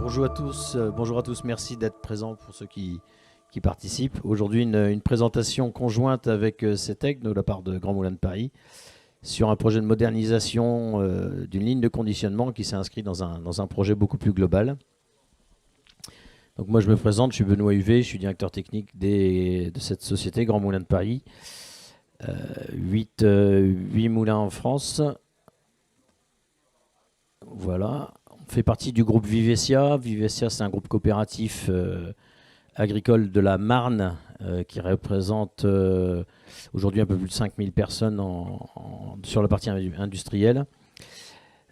Bonjour à tous, merci d'être présents pour ceux qui participent. Aujourd'hui, une présentation conjointe avec CETEC de la part de Grand Moulin de Paris sur un projet de modernisation d'une ligne de conditionnement qui s'est inscrit dans un projet beaucoup plus global. Donc moi je me présente, je suis Benoît Huvet, je suis directeur technique de cette société Grand Moulin de Paris. 8 moulins en France. Voilà. On fait partie du groupe Vivesia. Vivesia, c'est un groupe coopératif agricole de la Marne qui représente aujourd'hui un peu plus de 5000 personnes sur la partie industrielle.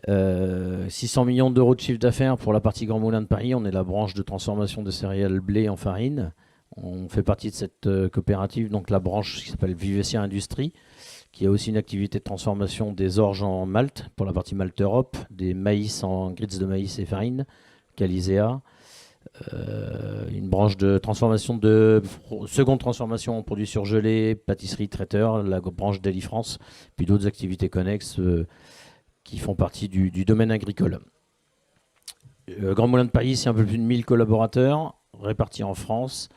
600 millions d'euros de chiffre d'affaires pour la partie Grand Moulin de Paris. On est la branche de transformation de céréales blé en farine. On fait partie de cette coopérative, donc la branche qui s'appelle Vivesia Industrie, qui a aussi une activité de transformation des orges en malt, pour la partie Malte Europe, des maïs en grits de maïs et farine, Calisea, une branche de transformation seconde transformation en produits surgelés, pâtisserie, traiteur, la branche Deli France, puis d'autres activités connexes qui font partie du domaine agricole. Grand Moulin de Paris, c'est un peu plus de 1000 collaborateurs répartis en France,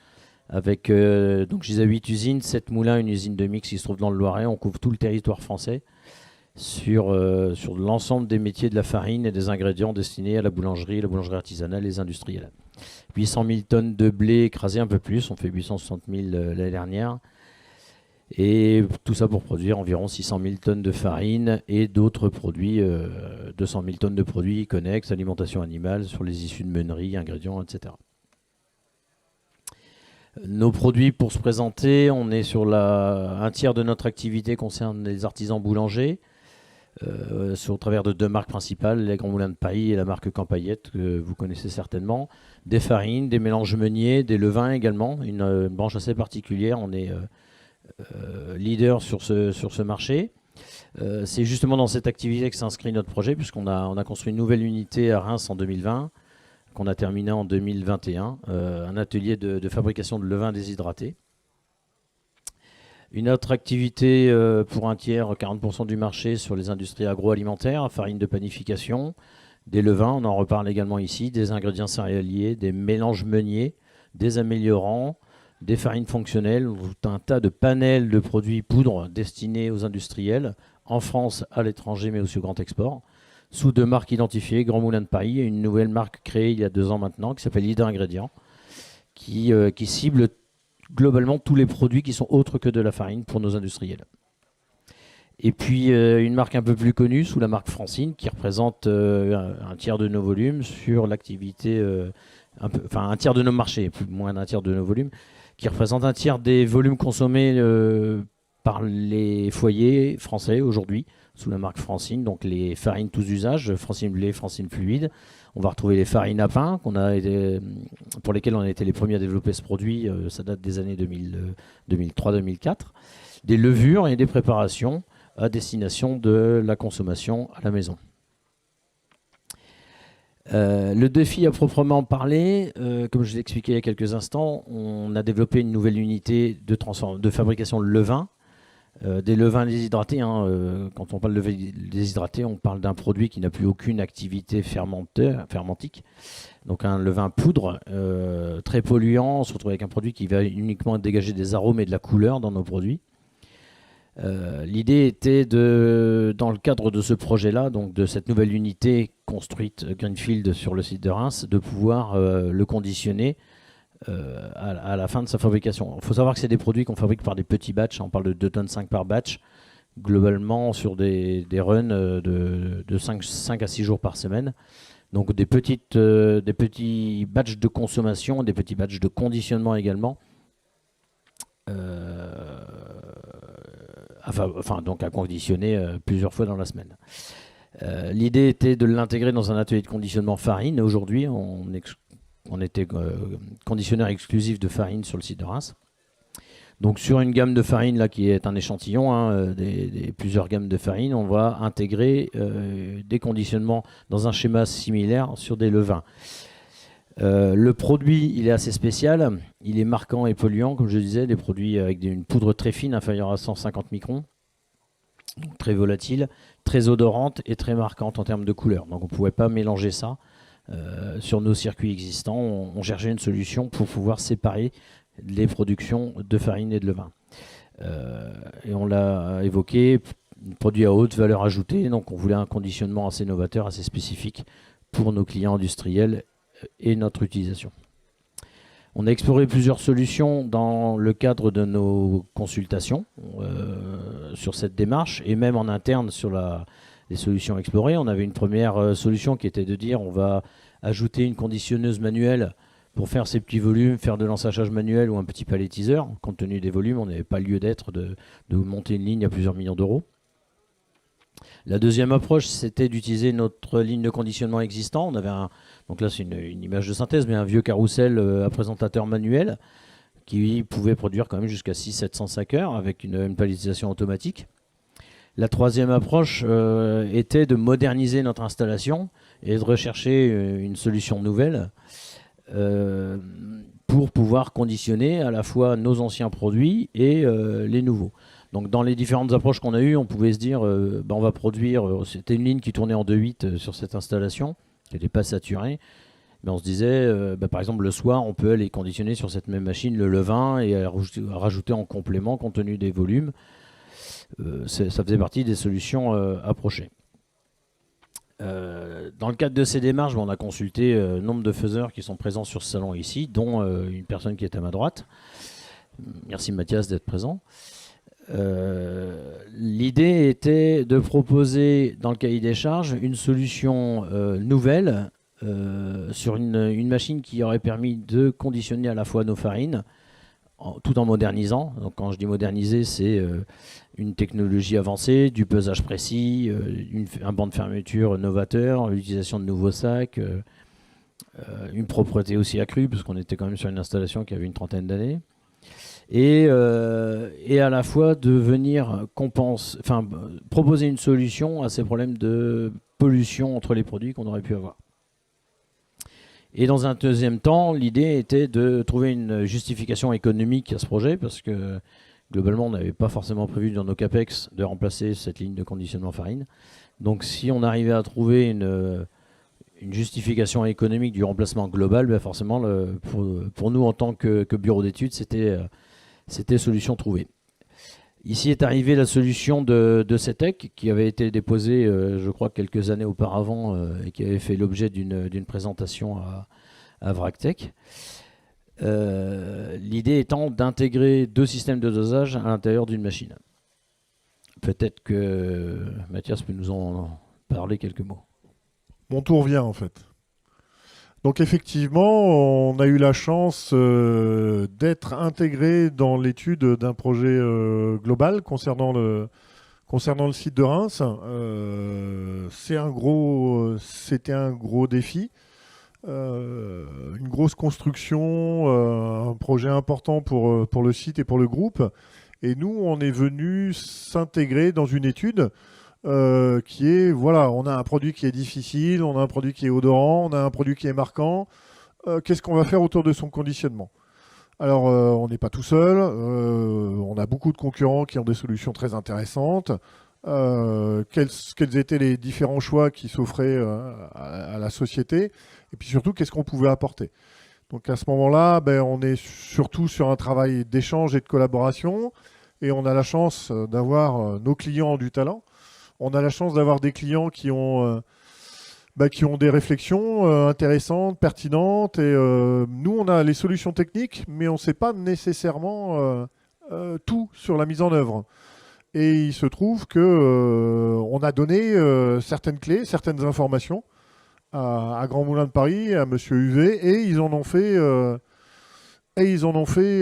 avec, donc je disais 8 usines, 7 moulins, une usine de mix qui se trouve dans le Loiret. On couvre tout le territoire français sur l'ensemble des métiers de la farine et des ingrédients destinés à la boulangerie artisanale et les industriels. 800 000 tonnes de blé écrasé, un peu plus, on fait 860 000 l'année dernière. Et tout ça pour produire environ 600 000 tonnes de farine et d'autres produits, 200 000 tonnes de produits connexes, alimentation animale, sur les issues de meunerie, ingrédients, etc. Nos produits, pour se présenter, on est sur un tiers de notre activité concerne les artisans boulangers, au travers de deux marques principales, les Grands Moulins de Paris et la marque Campaillette, que vous connaissez certainement. Des farines, des mélanges meuniers, des levains également, une branche assez particulière. On est leader sur ce marché. C'est justement dans cette activité que s'inscrit notre projet, puisqu'on a construit une nouvelle unité à Reims en 2020, qu'on a terminé en 2021, un atelier de fabrication de levain déshydraté. Une autre activité pour un tiers, 40% du marché sur les industries agroalimentaires, farine de panification, des levains, on en reparle également ici, des ingrédients céréaliers, des mélanges meuniers, des améliorants, des farines fonctionnelles, tout un tas de panels de produits poudres destinés aux industriels, en France, à l'étranger, mais aussi au grand export. Sous deux marques identifiées, Grand Moulin de Paris et une nouvelle marque créée il y a 2 ans maintenant qui s'appelle Leader Ingrédients, qui cible globalement tous les produits qui sont autres que de la farine pour nos industriels. Et puis une marque un peu plus connue sous la marque Francine qui représente un tiers de nos volumes sur l'activité, un tiers de nos marchés, moins d'un tiers de nos volumes, qui représente un tiers des volumes consommés par les foyers français aujourd'hui, sous la marque Francine, donc les farines tous usages, Francine blé, Francine fluide. On va retrouver les farines à pain, pour lesquelles on a été les premiers à développer ce produit, ça date des années 2003-2004. Des levures et des préparations à destination de la consommation à la maison. Le défi à proprement parler, comme je l'ai expliqué il y a quelques instants, on a développé une nouvelle unité de fabrication de levain. Des levains déshydratés, quand on parle de levain déshydraté, on parle d'un produit qui n'a plus aucune activité fermentique. Donc un levain poudre, très polluant, on se retrouve avec un produit qui va uniquement dégager des arômes et de la couleur dans nos produits. L'idée était dans le cadre de ce projet-là, donc de cette nouvelle unité construite Greenfield sur le site de Reims, de pouvoir le conditionner à la fin de sa fabrication. Il faut savoir que c'est des produits qu'on fabrique par des petits batchs, on parle de 2,5 tonnes par batch, globalement sur des runs de 5 à 6 jours par semaine. Donc des petits batchs de consommation, des petits batchs de conditionnement également. Donc à conditionner plusieurs fois dans la semaine. L'idée était de l'intégrer dans un atelier de conditionnement farine. Aujourd'hui, on était conditionneur exclusif de farine sur le site de Reims. Donc sur une gamme de farine là, qui est un échantillon, plusieurs gammes de farine, on va intégrer des conditionnements dans un schéma similaire sur des levains. Le produit, il est assez spécial, il est marquant et polluant, comme je disais, des produits avec une poudre très fine, inférieure à 150 microns, donc très volatile, très odorante et très marquante en termes de couleur. Donc on ne pouvait pas mélanger ça sur nos circuits existants, on cherchait une solution pour pouvoir séparer les productions de farine et de levain. Et on l'a évoqué, produit à haute valeur ajoutée, donc on voulait un conditionnement assez novateur, assez spécifique pour nos clients industriels et notre utilisation. On a exploré plusieurs solutions dans le cadre de nos consultations sur cette démarche et même en interne sur les solutions explorées. On avait une première solution qui était de dire on va ajouter une conditionneuse manuelle pour faire ces petits volumes, faire de l'ensachage manuel ou un petit palettiseur. Compte tenu des volumes, on n'avait pas lieu d'être de monter une ligne à plusieurs millions d'euros. La deuxième approche, c'était d'utiliser notre ligne de conditionnement existant. On avait donc là c'est une image de synthèse, mais un vieux carrousel à présentateur manuel qui pouvait produire quand même jusqu'à 600-700 heures avec une palettisation automatique. La troisième approche était de moderniser notre installation et de rechercher une solution nouvelle pour pouvoir conditionner à la fois nos anciens produits et les nouveaux. Donc dans les différentes approches qu'on a eues, on pouvait se dire on va produire, c'était une ligne qui tournait en 2.8 sur cette installation, qui n'était pas saturée, mais on se disait par exemple le soir on peut aller conditionner sur cette même machine le levain et rajouter en complément compte tenu des volumes. Ça faisait partie des solutions approchées. Dans le cadre de ces démarches, on a consulté nombre de faiseurs qui sont présents sur ce salon ici, dont une personne qui est à ma droite. Merci Mathias d'être présent. L'idée était de proposer dans le cahier des charges une solution nouvelle sur une machine qui aurait permis de conditionner à la fois nos farines tout en modernisant. Donc quand je dis moderniser, c'est une technologie avancée, du pesage précis, un banc de fermeture novateur, l'utilisation de nouveaux sacs, une propreté aussi accrue parce qu'on était quand même sur une installation qui avait une trentaine d'années. Et à la fois de venir proposer une solution à ces problèmes de pollution entre les produits qu'on aurait pu avoir. Et dans un deuxième temps, l'idée était de trouver une justification économique à ce projet parce que globalement, on n'avait pas forcément prévu dans nos CAPEX de remplacer cette ligne de conditionnement farine. Donc si on arrivait à trouver une justification économique du remplacement global, forcément, pour nous en tant que bureau d'études, c'était solution trouvée. Ici est arrivée la solution de CETEC qui avait été déposée, je crois, quelques années auparavant et qui avait fait l'objet d'une présentation à VRACTEC. L'idée étant d'intégrer 2 systèmes de dosage à l'intérieur d'une machine. Peut-être que Mathias peut nous en parler quelques mots. Mon tour vient en fait. Donc effectivement, on a eu la chance d'être intégré dans l'étude d'un projet global concernant le site de Reims. C'était un gros défi, une grosse construction, un projet important pour le site et pour le groupe. Et nous, on est venu s'intégrer dans une étude qui est, voilà, on a un produit qui est difficile, on a un produit qui est odorant, on a un produit qui est marquant. Qu'est-ce qu'on va faire autour de son conditionnement? Alors, on n'est pas tout seul. On a beaucoup de concurrents qui ont des solutions très intéressantes. Quels étaient les différents choix qui s'offraient à la société? Et puis surtout, qu'est-ce qu'on pouvait apporter? Donc à ce moment-là, on est surtout sur un travail d'échange et de collaboration. Et on a la chance d'avoir nos clients du talent. On a la chance d'avoir des clients qui ont des réflexions intéressantes, pertinentes. Et nous, on a les solutions techniques, mais on ne sait pas nécessairement tout sur la mise en œuvre. Et il se trouve qu'on a donné certaines clés, certaines informations à Grand Moulin de Paris, à Monsieur UV, et ils en ont fait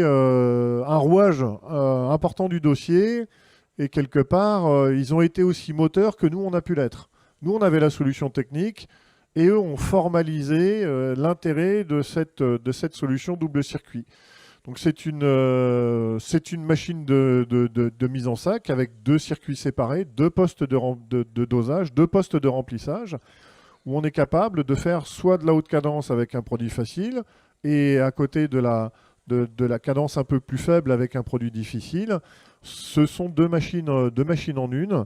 un rouage important du dossier. Et quelque part, ils ont été aussi moteurs que nous, on a pu l'être. Nous, on avait la solution technique et eux ont formalisé l'intérêt de cette solution double circuit. Donc c'est une machine de mise en sac avec 2 circuits séparés, 2 postes de dosage, 2 postes de remplissage, où on est capable de faire soit de la haute cadence avec un produit facile et à côté de la cadence un peu plus faible avec un produit difficile. Ce sont deux machines en une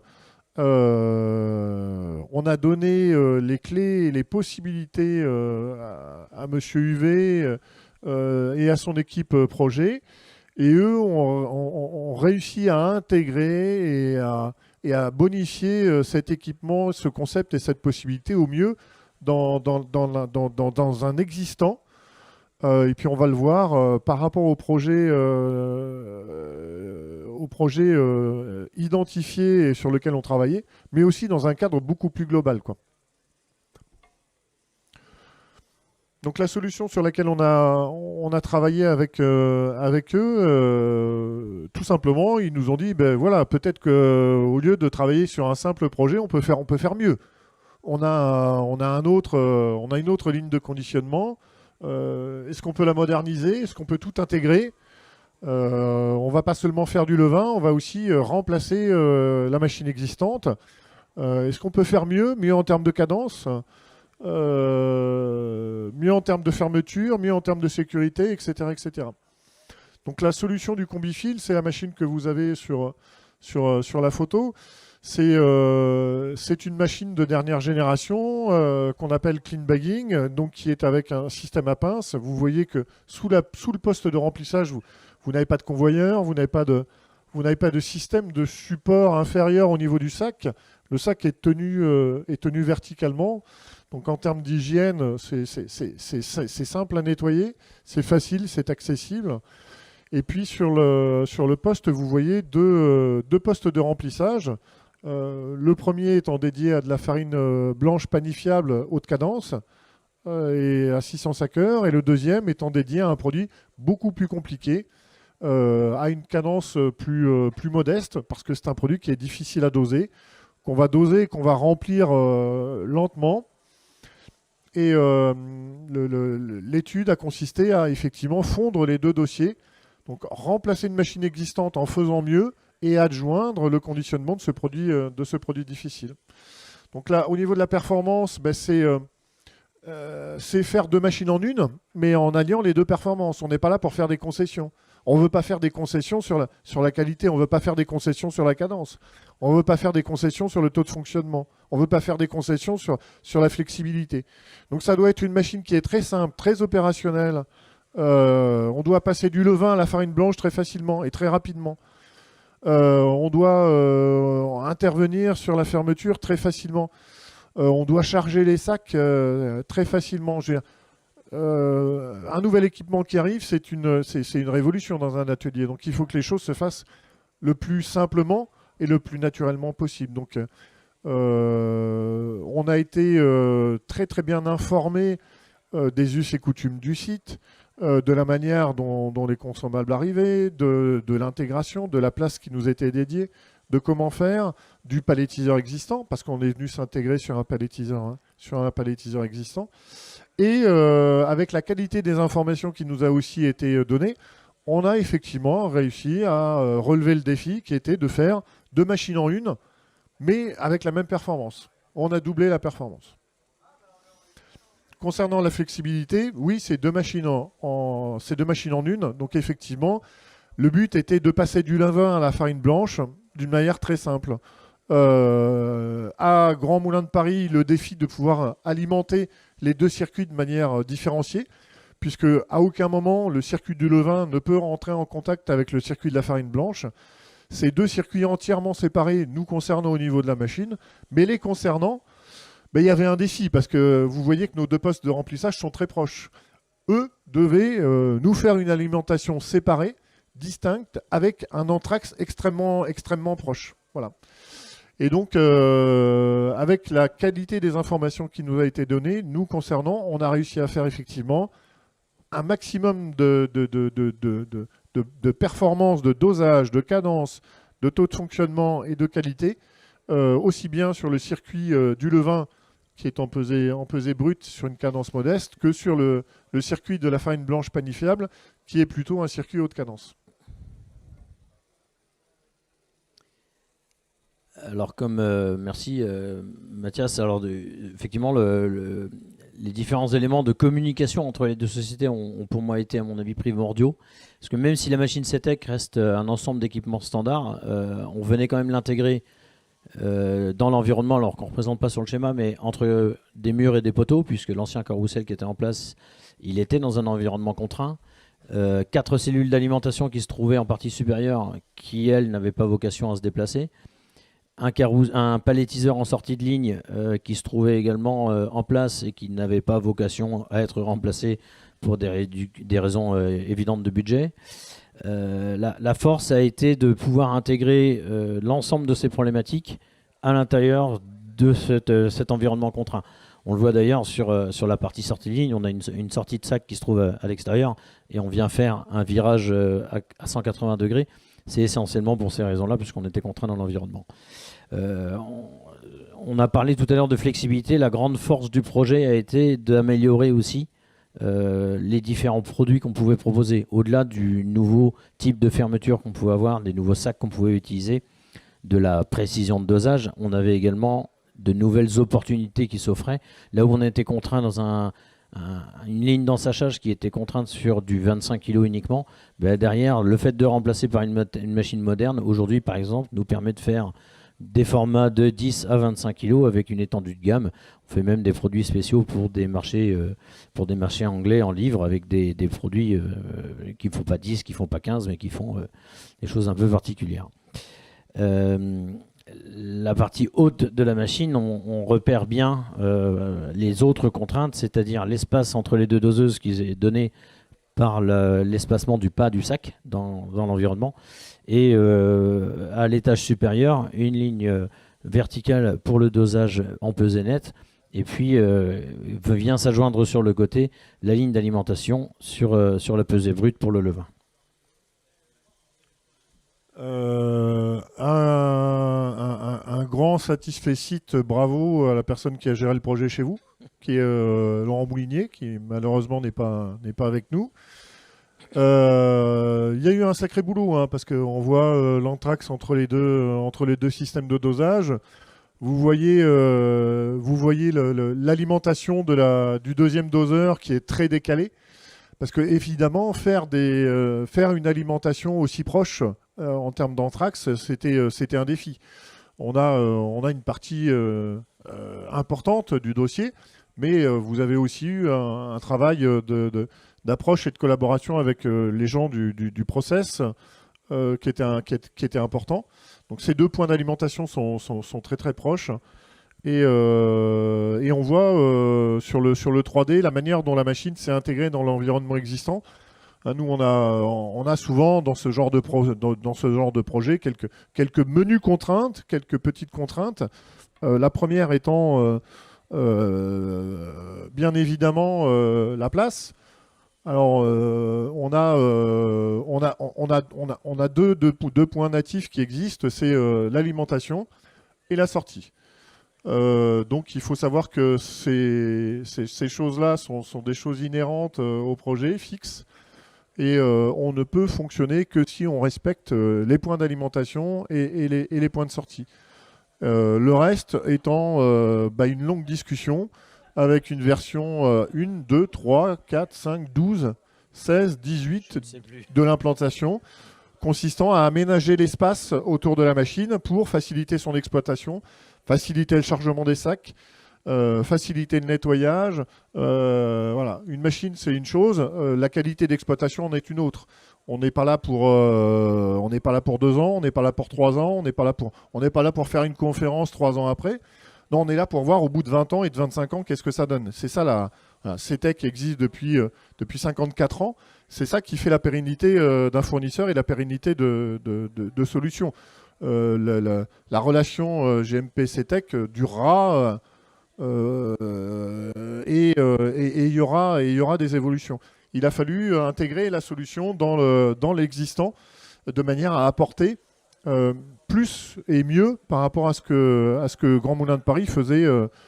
On a donné les clés et les possibilités à Monsieur UV et à son équipe projet. Et eux ont réussi à intégrer et à bonifier cet équipement, ce concept et cette possibilité au mieux dans un existant. Et puis on va le voir par rapport au projet identifié et sur lequel on travaillait, mais aussi dans un cadre beaucoup plus global, quoi. Donc la solution sur laquelle on a travaillé avec eux, tout simplement, ils nous ont dit, ben voilà, peut-être qu'au lieu de travailler sur un simple projet, on peut faire mieux. On a une autre ligne de conditionnement. Est-ce qu'on peut la moderniser? Est-ce qu'on peut tout intégrer? On ne va pas seulement faire du levain, on va aussi remplacer la machine existante. Est-ce qu'on peut faire mieux en termes de cadence, mieux en termes de fermeture, mieux en termes de sécurité, etc., etc. Donc la solution du Combifil, c'est la machine que vous avez sur la photo. C'est une machine de dernière génération qu'on appelle clean bagging, donc qui est avec un système à pince. Vous voyez que sous le poste de remplissage, vous n'avez pas de convoyeur, vous n'avez pas de système de support inférieur au niveau du sac. Le sac est tenu verticalement. Donc en termes d'hygiène, c'est simple à nettoyer, c'est facile, c'est accessible. Et puis sur le poste, vous voyez deux postes de remplissage. Le premier étant dédié à de la farine blanche panifiable haute cadence et à 605 heures, et le deuxième étant dédié à un produit beaucoup plus compliqué, à une cadence plus modeste, parce que c'est un produit qui est difficile à doser, qu'on va remplir lentement. Et l'étude a consisté à effectivement fondre les deux dossiers, donc remplacer une machine existante en faisant mieux, et adjoindre le conditionnement de ce produit difficile. Donc là, au niveau de la performance, ben c'est faire deux machines en une, mais en alliant les deux performances. On n'est pas là pour faire des concessions. On ne veut pas faire des concessions sur la qualité, on ne veut pas faire des concessions sur la cadence, on ne veut pas faire des concessions sur le taux de fonctionnement, on ne veut pas faire des concessions sur la flexibilité. Donc ça doit être une machine qui est très simple, très opérationnelle. On doit passer du levain à la farine blanche très facilement et très rapidement. On doit intervenir sur la fermeture très facilement. On doit charger les sacs très facilement. Un nouvel équipement qui arrive, c'est une révolution dans un atelier. Donc il faut que les choses se fassent le plus simplement et le plus naturellement possible. Donc on a été très très bien informé des us et coutumes du site, de la manière dont les consommables arrivaient, de l'intégration, de la place qui nous était dédiée, de comment faire, du palettiseur existant, parce qu'on est venu s'intégrer sur un palettiseur existant. Et avec la qualité des informations qui nous a aussi été donnée, on a effectivement réussi à relever le défi qui était de faire deux machines en une, mais avec la même performance. On a doublé la performance. Concernant la flexibilité, oui, c'est deux machines en une. Donc effectivement, le but était de passer du levain à la farine blanche d'une manière très simple. À Grand Moulin de Paris, le défi de pouvoir alimenter les deux circuits de manière différenciée, puisque à aucun moment le circuit du levain ne peut rentrer en contact avec le circuit de la farine blanche. Ces deux circuits entièrement séparés nous concernant au niveau de la machine, mais les concernant, il y avait un défi, parce que vous voyez que nos deux postes de remplissage sont très proches. Eux devaient nous faire une alimentation séparée, distincte, avec un anthrax extrêmement, extrêmement proche. Voilà. Et donc, avec la qualité des informations qui nous a été donnée, nous concernant, on a réussi à faire effectivement un maximum de performance, de dosage, de cadence, de taux de fonctionnement et de qualité, aussi bien sur le circuit du levain qui est en pesée brute sur une cadence modeste, que sur le circuit de la farine blanche panifiable, qui est plutôt un circuit haute cadence. Alors merci Mathias, alors effectivement les différents éléments de communication entre les deux sociétés ont pour moi été à mon avis primordiaux, parce que même si la machine CETEC reste un ensemble d'équipements standards, on venait quand même l'intégrer dans l'environnement, alors qu'on ne représente pas sur le schéma, mais entre des murs et des poteaux, puisque l'ancien carrousel qui était en place, il était dans un environnement contraint. 4 cellules d'alimentation qui se trouvaient en partie supérieure, qui elles n'avaient pas vocation à se déplacer. Un palettiseur en sortie de ligne qui se trouvait également en place et qui n'avait pas vocation à être remplacé pour des raisons évidentes de budget. La force a été de pouvoir intégrer l'ensemble de ces problématiques à l'intérieur de cet environnement contraint. On le voit d'ailleurs sur la partie sortie de ligne, on a une sortie de sac qui se trouve à l'extérieur et on vient faire un virage à 180 degrés. C'est essentiellement pour ces raisons-là, puisqu'on était contraint dans l'environnement. On a parlé tout à l'heure de flexibilité. La grande force du projet a été d'améliorer aussi les différents produits qu'on pouvait proposer. Au-delà du nouveau type de fermeture qu'on pouvait avoir, des nouveaux sacs qu'on pouvait utiliser, de la précision de dosage, on avait également de nouvelles opportunités qui s'offraient. Là où on était contraint dans une ligne d'ensachage qui était contrainte sur du 25 kg uniquement, ben derrière, le fait de remplacer par une machine moderne, aujourd'hui par exemple, nous permet de faire des formats de 10 à 25 kg avec une étendue de gamme. On fait même des produits spéciaux pour des marchés anglais en livre, avec des produits qui ne font pas 10, qui ne font pas 15, mais qui font des choses un peu particulières. La partie haute de la machine, on repère bien les autres contraintes, c'est-à-dire l'espace entre les deux doseuses qui est donné par l'espacement du pas du sac dans l'environnement. Et à l'étage supérieur, une ligne verticale pour le dosage en pesée nette. Et puis vient s'adjoindre sur le côté la ligne d'alimentation sur la pesée brute pour le levain. Un grand satisfait, bravo à la personne qui a géré le projet chez vous, qui est Laurent Moulinier, qui malheureusement n'est pas avec nous. Il y a eu un sacré boulot, hein, parce qu'on voit l'anthrax entre les deux systèmes de dosage. Vous voyez l'alimentation du deuxième doseur qui est très décalée, parce que évidemment faire une alimentation aussi proche en termes d'anthrax, c'était un défi. On a une partie importante du dossier, mais vous avez aussi eu un travail d'approche et de collaboration avec les gens du process qui était important. Donc ces 2 points d'alimentation sont très très proches. Et on voit sur le 3D la manière dont la machine s'est intégrée dans l'environnement existant. Nous, on a souvent dans ce genre de projet quelques menus contraintes, quelques petites contraintes. La première étant bien évidemment la place. Alors on a deux points natifs qui existent, c'est l'alimentation et la sortie. Donc il faut savoir que ces choses-là sont des choses inhérentes au projet, fixes. Et on ne peut fonctionner que si on respecte les points d'alimentation et les points de sortie. Le reste étant une longue discussion avec une version 1, 2, 3, 4, 5, 12, 16, 18 de l'implantation, consistant à aménager l'espace autour de la machine pour faciliter son exploitation, faciliter le chargement des sacs, faciliter le nettoyage. Voilà. Une machine, c'est une chose, la qualité d'exploitation en est une autre. On n'est pas là pour 2 ans, on n'est pas là pour 3 ans, on n'est pas là pour faire une conférence 3 ans après. Non, on est là pour voir au bout de 20 ans et de 25 ans qu'est-ce que ça donne. C'est ça la CETEC existe depuis 54 ans. C'est ça qui fait la pérennité d'un fournisseur et la pérennité de solutions. La relation GMP-CETEC durera et il y aura des évolutions. Il a fallu intégrer la solution dans l'existant de manière à apporter plus et mieux par rapport à ce que Grand Moulin de Paris faisait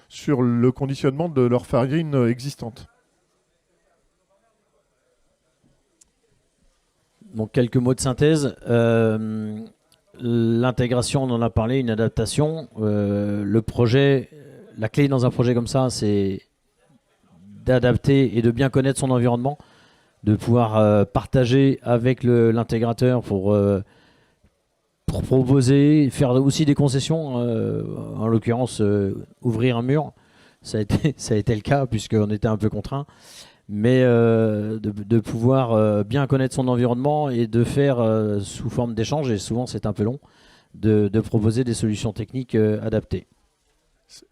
sur le conditionnement de leur farine existante. Donc quelques mots de synthèse. L'intégration, on en a parlé, une adaptation. Le projet, la clé dans un projet comme ça, c'est d'adapter et de bien connaître son environnement, de pouvoir partager avec l'intégrateur pour pour proposer, faire aussi des concessions, en l'occurrence ouvrir un mur. Ça a été le cas puisqu'on était un peu contraint. Mais de pouvoir bien connaître son environnement et de faire sous forme d'échange, et souvent c'est un peu long, de proposer des solutions techniques adaptées.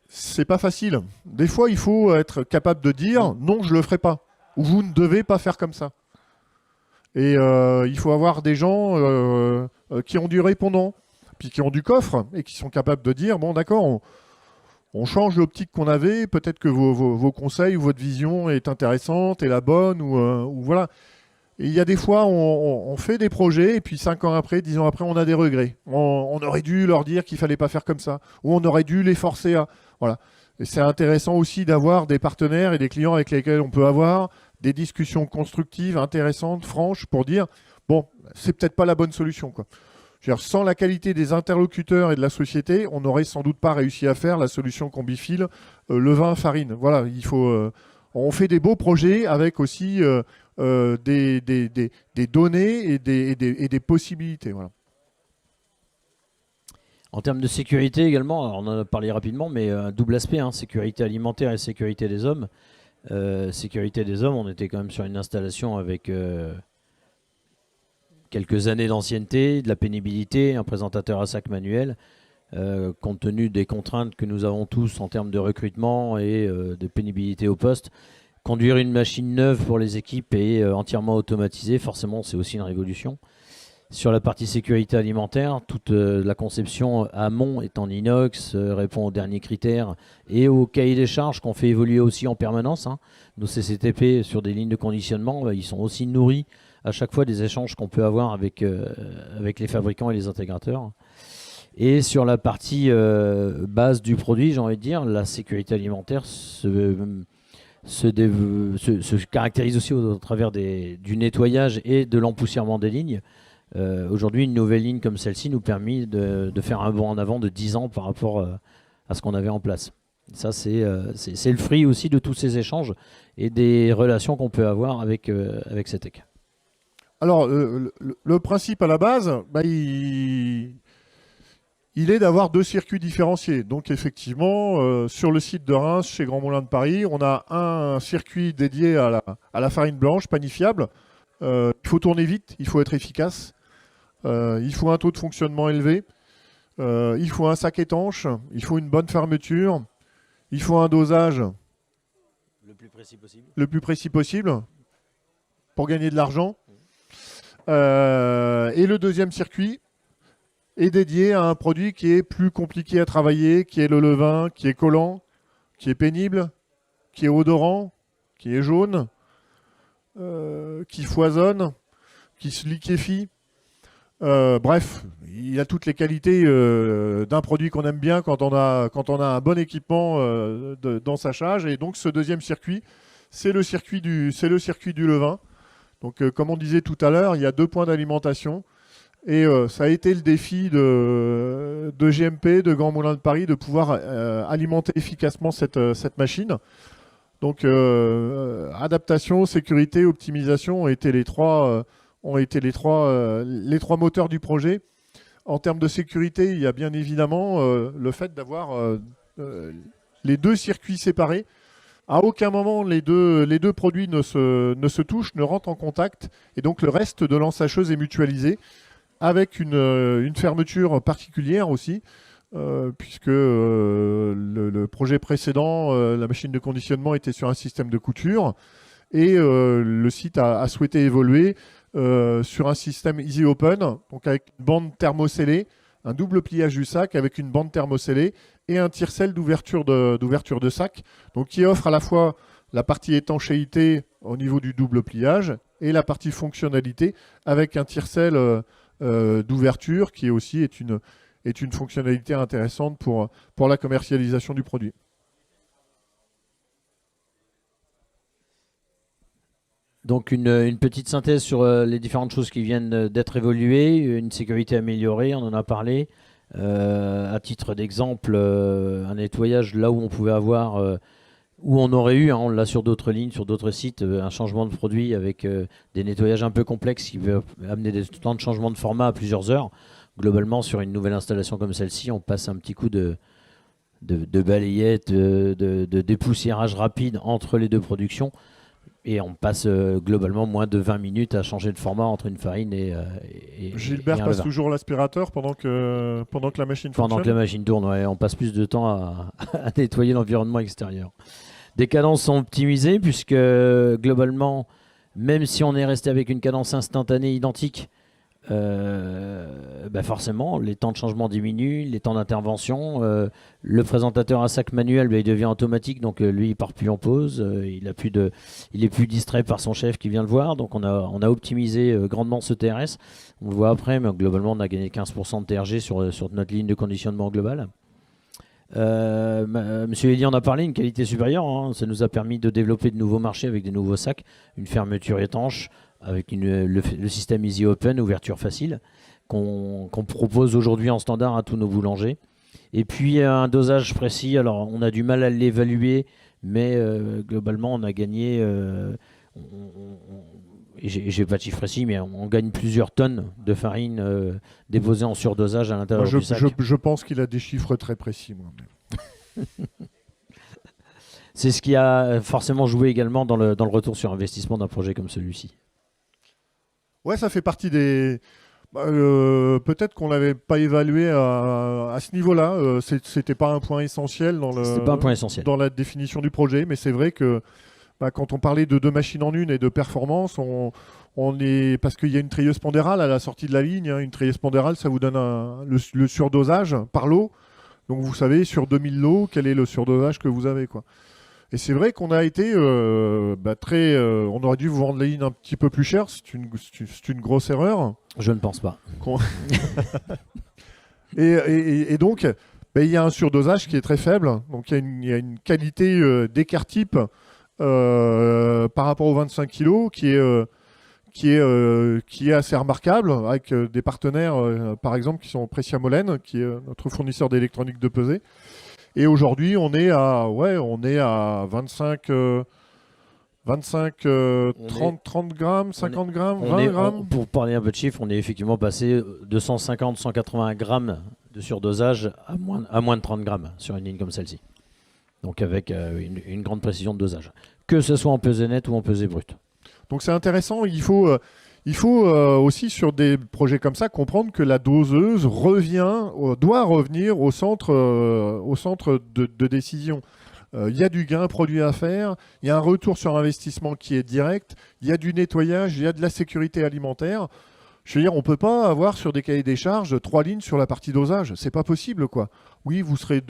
C'est pas facile. Des fois, il faut être capable de dire non, je le ferai pas, ou vous ne devez pas faire comme ça. Et il faut avoir des gens qui ont du répondant, puis qui ont du coffre, et qui sont capables de dire bon, d'accord, on change l'optique qu'on avait, peut-être que vos conseils ou votre vision est intéressante, est la bonne, ou voilà. Et il y a des fois, on fait des projets, et puis 5 ans après, 10 ans après, on a des regrets. On aurait dû leur dire qu'il fallait pas faire comme ça, ou on aurait dû les forcer à... Voilà. Et c'est intéressant aussi d'avoir des partenaires et des clients avec lesquels on peut avoir des discussions constructives, intéressantes, franches, pour dire, bon, c'est peut-être pas la bonne solution, quoi. Je veux dire, sans la qualité des interlocuteurs et de la société, on n'aurait sans doute pas réussi à faire la solution Combifil, levain-farine. Voilà, il faut... on fait des beaux projets avec aussi des données et des possibilités. Voilà. En termes de sécurité également, alors on en a parlé rapidement, mais un double aspect, hein, sécurité alimentaire et sécurité des hommes. Sécurité des hommes, on était quand même sur une installation avec quelques années d'ancienneté, de la pénibilité, un présentateur à sac manuel. Compte tenu des contraintes que nous avons tous en termes de recrutement et de pénibilité au poste, conduire une machine neuve pour les équipes et entièrement automatisée, forcément c'est aussi une révolution. Sur la partie sécurité alimentaire, toute la conception amont est en inox, répond aux derniers critères et aux cahiers des charges qu'on fait évoluer aussi en permanence, hein. Nos CCTP sur des lignes de conditionnement, ils sont aussi nourris à chaque fois des échanges qu'on peut avoir avec les fabricants et les intégrateurs. Et sur la partie base du produit, j'ai envie de dire, la sécurité alimentaire se caractérise aussi au travers du nettoyage et de l'empoussièrement des lignes. Aujourd'hui, une nouvelle ligne comme celle-ci nous permet de faire un bond en avant de 10 ans par rapport à ce qu'on avait en place. Ça, c'est le fruit aussi de tous ces échanges et des relations qu'on peut avoir avec CETEC. Alors, le principe à la base, bah, il est d'avoir 2 circuits différenciés. Donc effectivement, sur le site de Reims, chez Grand Moulin de Paris, on a un circuit dédié à la farine blanche panifiable. Il faut tourner vite, il faut être efficace, il faut un taux de fonctionnement élevé, il faut un sac étanche, il faut une bonne fermeture, il faut un dosage le plus précis possible pour gagner de l'argent. Et le deuxième circuit est dédié à un produit qui est plus compliqué à travailler, qui est le levain, qui est collant, qui est pénible, qui est odorant, qui est jaune, qui foisonne, qui se liquéfie. Bref, il a toutes les qualités d'un produit qu'on aime bien quand on a un bon équipement dans sa charge. Et donc ce deuxième circuit, c'est le circuit du levain. Donc comme on disait tout à l'heure, il y a 2 points d'alimentation. Et ça a été le défi de GMP, de Grand Moulin de Paris, de pouvoir alimenter efficacement cette machine. Donc adaptation, sécurité, optimisation ont été les trois moteurs du projet. En termes de sécurité, il y a bien évidemment le fait d'avoir les 2 circuits séparés. À aucun moment les deux produits ne se touchent, ne rentrent en contact, et donc le reste de l'ensacheuse est mutualisé avec une fermeture particulière aussi, puisque le projet précédent, la machine de conditionnement était sur un système de couture, et le site a souhaité évoluer sur un système Easy Open, donc avec une bande thermoscellée, un double pliage du sac avec une bande thermoscellée et un tire-sel d'ouverture de sac, donc qui offre à la fois la partie étanchéité au niveau du double pliage et la partie fonctionnalité avec un tire-sel d'ouverture qui aussi est une fonctionnalité intéressante pour la commercialisation du produit. Donc une petite synthèse sur les différentes choses qui viennent d'être évoluées, une sécurité améliorée, on en a parlé. À titre d'exemple, un nettoyage là où on pouvait avoir, où on aurait eu, hein, on l'a sur d'autres lignes, sur d'autres sites, un changement de produit avec des nettoyages un peu complexes qui peuvent amener des temps de changement de format à plusieurs heures. globalement, sur une nouvelle installation comme celle-ci, on passe un petit coup de balayette, de dépoussiérage rapide entre les deux productions. Et on passe globalement moins de 20 minutes à changer de format entre une farine et Gilbert un passe levain. toujours l'aspirateur pendant que la machine Pendant fonctionne. que la machine tourne, ouais, on passe plus de temps à nettoyer l'environnement extérieur. Des cadences sont optimisées puisque globalement, même si on est resté avec une cadence instantanée identique, forcément, les temps de changement diminuent, les temps d'intervention. Le présentateur à sac manuel, il devient automatique, donc lui, il part plus en pause. Il est plus distrait par son chef qui vient le voir. Donc on a optimisé grandement ce TRS. On le voit après, mais globalement, on a gagné 15% de TRG sur notre ligne de conditionnement globale. Monsieur Elie en a parlé, une qualité supérieure, hein. Ça nous a permis de développer de nouveaux marchés avec des nouveaux sacs, une fermeture étanche avec le système Easy Open, ouverture facile, qu'on propose aujourd'hui en standard à tous nos boulangers. Et puis un dosage précis, alors on a du mal à l'évaluer, mais globalement on a gagné, j'ai pas de chiffre précis, mais on gagne plusieurs tonnes de farine déposée en surdosage à l'intérieur du sac. Je pense qu'il a des chiffres très précis, moi. C'est ce qui a forcément joué également dans le retour sur investissement d'un projet comme celui-ci. Ouais, ça fait partie des... peut-être qu'on l'avait pas évalué à ce niveau-là. C'était pas un point essentiel C'était pas un point essentiel. dans la définition du projet, mais c'est vrai que quand on parlait de deux machines en une et de performance, parce qu'il y a une treilleuse pondérale à la sortie de la ligne. Une treilleuse pondérale, ça vous donne le surdosage par lot. Donc vous savez, sur 2000 lots, quel est le surdosage que vous avez, quoi. Et c'est vrai qu'on a été très... on aurait dû vous vendre la ligne un petit peu plus cher. C'est une grosse erreur. Je ne pense pas. Et donc, il y a un surdosage qui est très faible. Donc il y a une qualité d'écart type par rapport aux 25 kg qui est assez remarquable, avec des partenaires, par exemple, qui sont Pressia Molène, qui est notre fournisseur d'électronique de pesée. Et aujourd'hui, on est à 25, 30 grammes, 50 grammes, 20 grammes. Pour parler un peu de chiffres, on est effectivement passé de 150, 180 grammes de surdosage à moins de 30 grammes sur une ligne comme celle-ci. Donc avec une grande précision de dosage. Que ce soit en pesée nette ou en pesée brute. Donc c'est intéressant, il faut aussi sur des projets comme ça comprendre que la doseuse doit revenir au centre de décision. Il y a du gain produit à faire, il y a un retour sur investissement qui est direct, il y a du nettoyage, il y a de la sécurité alimentaire. Je veux dire, on ne peut pas avoir sur des cahiers des charges 3 lignes sur la partie dosage. C'est pas possible, quoi. Oui, vous serez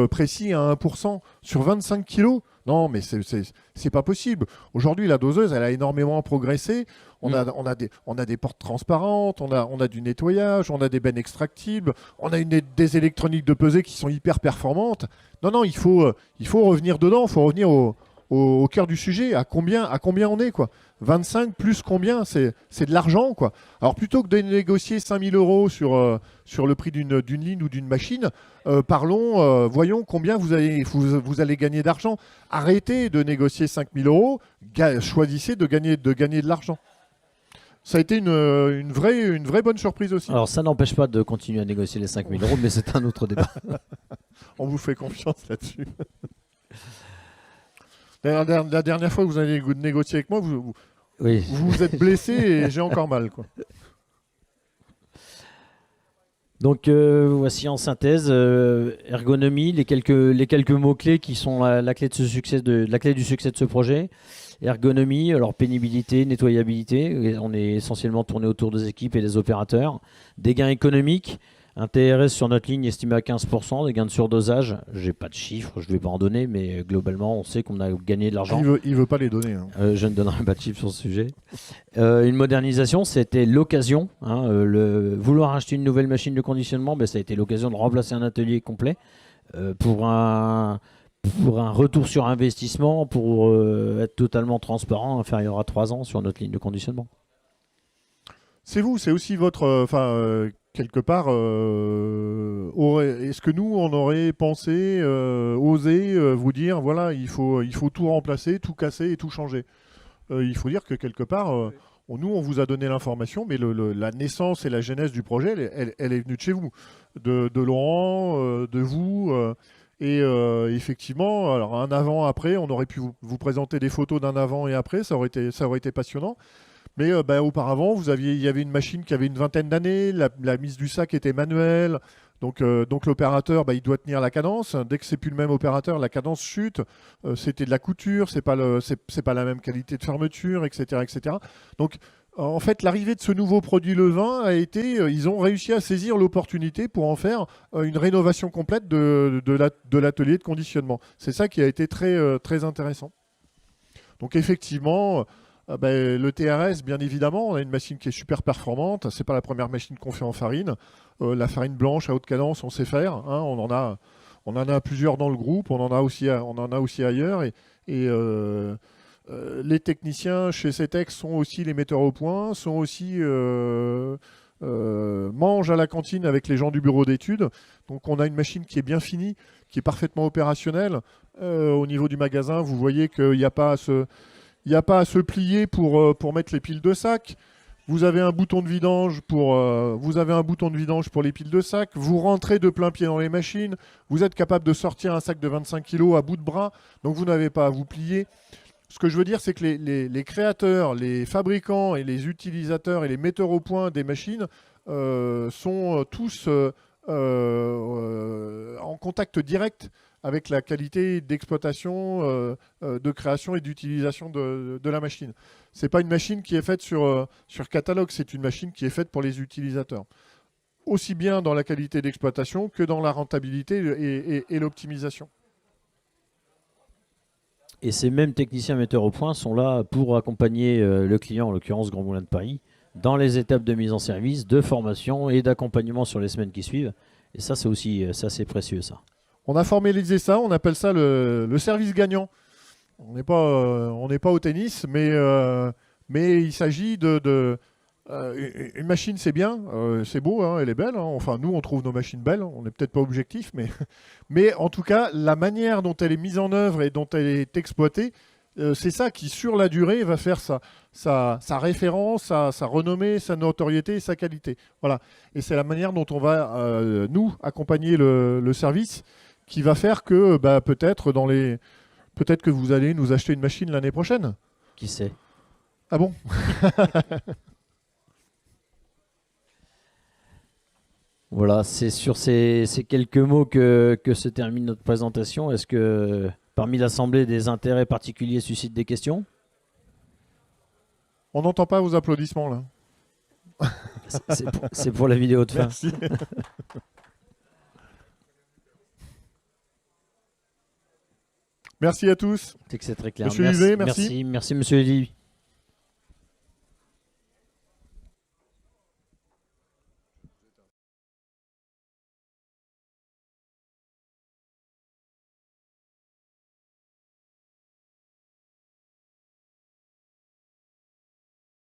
précis à 1% sur 25 kilos. Non, mais c'est pas possible. Aujourd'hui, la doseuse, elle a énormément progressé. On a des portes transparentes, on a du nettoyage, on a des bennes extractibles, on a des électroniques de pesée qui sont hyper performantes. Non, il faut revenir dedans, il faut revenir au cœur du sujet. À combien on est, quoi. 25 plus combien, c'est de l'argent, quoi. Alors plutôt que de négocier 5000 € sur le prix d'une ligne ou d'une machine, voyons combien vous allez gagner d'argent. Arrêtez de négocier 5000 €, choisissez de gagner de l'argent. Ça a été une vraie bonne surprise aussi. Alors ça n'empêche pas de continuer à négocier les 5000 €, mais c'est un autre débat. On vous fait confiance là-dessus. La dernière fois que vous avez négocié avec moi, vous vous êtes blessé et j'ai encore mal, quoi. Donc voici en synthèse, ergonomie, les quelques mots-clés qui sont la clé du succès de ce projet. Ergonomie, alors pénibilité, nettoyabilité, on est essentiellement tourné autour des équipes et des opérateurs. Des gains économiques, un TRS sur notre ligne estimé à 15%, des gains de surdosage, j'ai pas de chiffres, je ne vais pas en donner, mais globalement on sait qu'on a gagné de l'argent. Il veut pas les donner. Hein. Je ne donnerai pas de chiffres sur ce sujet. Une modernisation, c'était l'occasion. Vouloir acheter une nouvelle machine de conditionnement, ça a été l'occasion de remplacer un atelier complet pour un retour sur investissement, pour être totalement transparent, inférieur à 3 ans sur notre ligne de conditionnement. C'est aussi votre... quelque part, est-ce que nous, on aurait pensé, osé vous dire, voilà, il faut tout remplacer, tout casser et tout changer. Il faut dire que quelque part, Nous, on vous a donné l'information, mais la naissance et la genèse du projet, elle est venue de chez vous, de Laurent, de vous. Et effectivement, alors un avant, après, on aurait pu vous présenter des photos d'un avant et après, ça aurait été passionnant. Mais auparavant, il y avait une machine qui avait une vingtaine d'années, la mise du sac était manuelle, donc l'opérateur, il doit tenir la cadence. Dès que c'est plus le même opérateur, la cadence chute. C'était de la couture, c'est pas la même qualité de fermeture, etc., etc. Donc en fait, l'arrivée de ce nouveau produit Levain a été, ils ont réussi à saisir l'opportunité pour en faire une rénovation complète de l'atelier de conditionnement. C'est ça qui a été très, très intéressant. Donc effectivement, le TRS, bien évidemment, on a une machine qui est super performante. C'est pas la première machine qu'on fait en farine. La farine blanche à haute cadence, on sait faire. Hein. On en a plusieurs dans le groupe. On en a aussi ailleurs. Les techniciens chez CETEX sont aussi les metteurs au point, sont aussi mangent à la cantine avec les gens du bureau d'études. Donc on a une machine qui est bien finie, qui est parfaitement opérationnelle. Au niveau du magasin, vous voyez qu'il n'y a pas à se plier pour mettre les piles de sacs. Vous avez un bouton de vidange pour les piles de sacs. Vous rentrez de plein pied dans les machines. Vous êtes capable de sortir un sac de 25 kg à bout de bras. Donc vous n'avez pas à vous plier. Ce que je veux dire, c'est que les créateurs, les fabricants et les utilisateurs et les metteurs au point des machines sont tous en contact direct avec la qualité d'exploitation, de création et d'utilisation de la machine. Ce n'est pas une machine qui est faite sur catalogue, c'est une machine qui est faite pour les utilisateurs. Aussi bien dans la qualité d'exploitation que dans la rentabilité et l'optimisation. Et ces mêmes techniciens metteurs au point sont là pour accompagner le client, en l'occurrence Grand Moulin de Paris, dans les étapes de mise en service, de formation et d'accompagnement sur les semaines qui suivent. Et ça, c'est aussi c'est précieux, ça. On a formalisé ça, on appelle ça le service gagnant. On n'est pas au tennis, mais il s'agit une machine, c'est bien, c'est beau, hein, elle est belle. Hein. Enfin, nous, on trouve nos machines belles. On n'est peut-être pas objectif, mais en tout cas, la manière dont elle est mise en œuvre et dont elle est exploitée, c'est ça qui, sur la durée, va faire sa référence, sa renommée, sa notoriété et sa qualité. Voilà. Et c'est la manière dont on va, nous, accompagner le service qui va faire que peut-être que vous allez nous acheter une machine l'année prochaine. Qui sait? Ah bon? Voilà, c'est sur ces quelques mots que se termine notre présentation. Est-ce que parmi l'Assemblée, des intérêts particuliers suscitent des questions? On n'entend pas vos applaudissements là. C'est pour la vidéo de fin. Merci. Merci à tous. C'est que c'est très clair. Monsieur Livet, merci. Merci Monsieur Eddy.